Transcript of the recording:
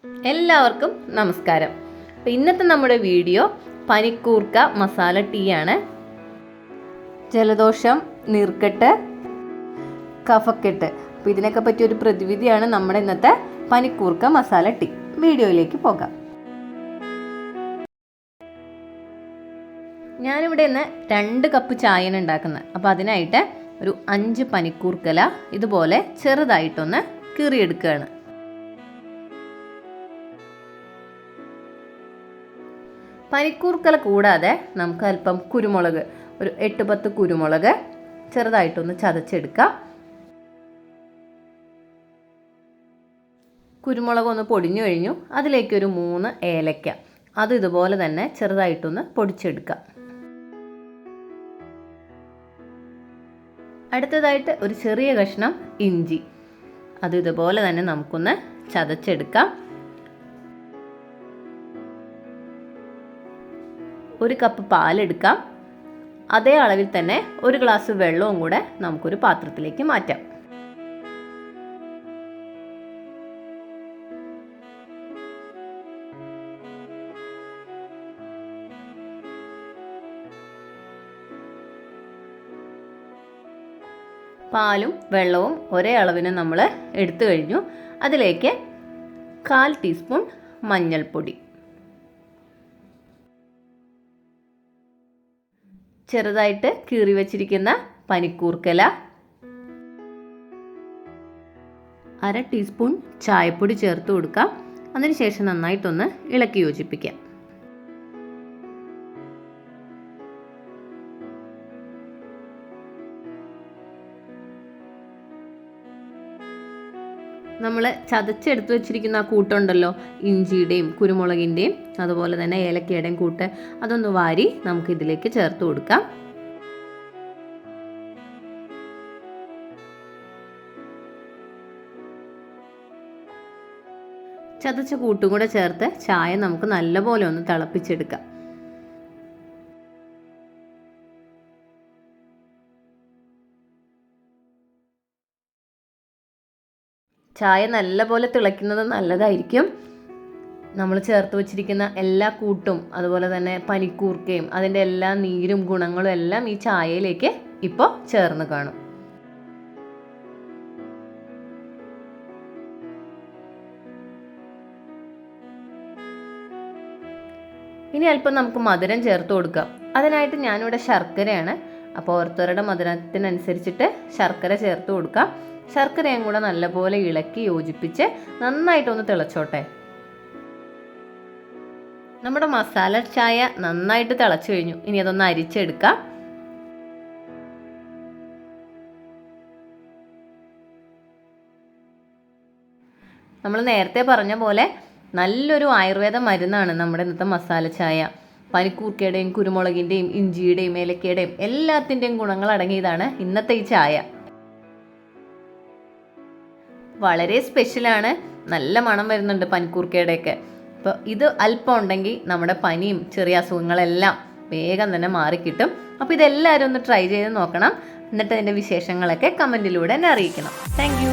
എല്ലാവർക്കും നമസ്കാരം. അപ്പോൾ ഇന്നത്തെ നമ്മുടെ വീഡിയോ പനിക്കൂർക്ക മസാല ടീ ആണ്. ജലദോഷം, നീർക്കെട്ട്, കഫക്കെട്ട്, അപ്പോൾ ഇതിനൊക്കെ പറ്റിയൊരു പ്രതിവിധിയാണ് നമ്മുടെ ഇന്നത്തെ പനിക്കൂർക്ക മസാല ടീ. വീഡിയോയിലേക്ക് പോകാം. ഞാനിവിടെ ഇന്ന് 2 കപ്പ് ചായയാണ് ഉണ്ടാക്കുന്നത്. അപ്പോൾ അതിനായിട്ട് ഒരു 5 പനിക്കൂർക്കല ഇതുപോലെ ചെറുതായിട്ടൊന്ന് കീറിയെടുക്കുകയാണ്. പനിക്കൂർക്കല കൂടാതെ നമുക്ക് അല്പം കുരുമുളക്, ഒരു 8-10 കുരുമുളക് ചെറുതായിട്ടൊന്ന് ചതച്ചെടുക്കാം. കുരുമുളക് ഒന്ന് പൊടിഞ്ഞു കഴിഞ്ഞു. അതിലേക്ക് ഒരു 3 ഏലക്ക, അത് ഇതുപോലെ തന്നെ ചെറുതായിട്ടൊന്ന് പൊടിച്ചെടുക്കാം. അടുത്തതായിട്ട് ഒരു ചെറിയ കഷ്ണം ഇഞ്ചി, അത് ഇതുപോലെ തന്നെ നമുക്കൊന്ന് ചതച്ചെടുക്കാം. 1 കപ്പ് പാലെടുക്കാം. അതേ അളവിൽ തന്നെ 1 ഗ്ലാസ് വെള്ളവും കൂടെ നമുക്കൊരു പാത്രത്തിലേക്ക് മാറ്റാം. പാലും വെള്ളവും ഒരേ അളവിന് നമ്മൾ എടുത്തു കഴിഞ്ഞു. അതിലേക്ക് 1/4 ടീസ്പൂൺ മഞ്ഞൾപ്പൊടി, ചെറുതായിട്ട് കീറി വെച്ചിരിക്കുന്ന പനിക്കൂർക്കല, 1/2 ടീസ്പൂൺ ചായപ്പൊടി ചേർത്ത് കൊടുക്കാം. അതിനുശേഷം നന്നായിട്ടൊന്ന് ഇളക്കി യോജിപ്പിക്കാം. നമ്മൾ ചതച്ചെടുത്ത് വെച്ചിരിക്കുന്ന ആ കൂട്ടുണ്ടല്ലോ, ഇഞ്ചിയുടെയും കുരുമുളകിൻ്റെയും അതുപോലെ തന്നെ ഏലക്കയുടെയും കൂട്ട്, അതൊന്ന് വാരി നമുക്കിതിലേക്ക് ചേർത്ത് കൊടുക്കാം. ചതച്ച കൂട്ടും കൂടെ ചേർത്ത് ചായ നമുക്ക് നല്ലപോലെ ഒന്ന് തിളപ്പിച്ചെടുക്കാം. ചായ നല്ലപോലെ തിളയ്ക്കുന്നത് നല്ലതായിരിക്കും. നമ്മൾ ചേർത്ത് വച്ചിരിക്കുന്ന എല്ലാ കൂട്ടും അതുപോലെ തന്നെ പനിക്കൂർക്കയും അതിൻ്റെ എല്ലാ നീരും ഗുണങ്ങളും എല്ലാം ഈ ചായയിലേക്ക് ഇപ്പോൾ ചേർന്ന് കാണും. ഇനി അല്പം നമുക്ക് മധുരം ചേർത്ത് കൊടുക്കാം. അതിനായിട്ട് ഞാനിവിടെ ശർക്കരയാണ്. അപ്പോൾ ഓരോരുത്തരുടെ മധുരത്തിനനുസരിച്ചിട്ട് ശർക്കര ചേർത്ത് കൊടുക്കാം. ശർക്കരയും കൂടെ നല്ലപോലെ ഇളക്കി യോജിപ്പിച്ച് നന്നായിട്ടൊന്ന് തിളച്ചോട്ടെ. നമ്മുടെ മസാല ചായ നന്നായിട്ട് തിളച്ചു കഴിഞ്ഞു. ഇനി അതൊന്ന് അരിച്ചെടുക്കാം. നമ്മൾ നേരത്തെ പറഞ്ഞ പോലെ നല്ലൊരു ആയുർവേദ മരുന്നാണ് നമ്മുടെ ഇന്നത്തെ മസാല ചായ. പനിക്കൂർക്കയുടെയും കുരുമുളകിൻ്റെയും ഇഞ്ചിയുടെയും ഏലക്കയുടെയും എല്ലാത്തിൻ്റെയും ഗുണങ്ങൾ അടങ്ങിയതാണ് ഇന്നത്തെ ഈ ചായ. വളരെ സ്പെഷ്യലാണ്. നല്ല മണം വരുന്നുണ്ട് പനിക്കൂർക്കയുടെയൊക്കെ. അപ്പോൾ ഇത് അല്പം ഉണ്ടെങ്കിൽ നമ്മുടെ പനിയും ചെറിയ അസുഖങ്ങളെല്ലാം വേഗം തന്നെ മാറിക്കിട്ടും. അപ്പോൾ ഇതെല്ലാവരും ഒന്ന് ട്രൈ ചെയ്ത് നോക്കണം. എന്നിട്ട് അതിൻ്റെ വിശേഷങ്ങളൊക്കെ കമൻറ്റിലൂടെ എന്നെ അറിയിക്കണം. Thank you.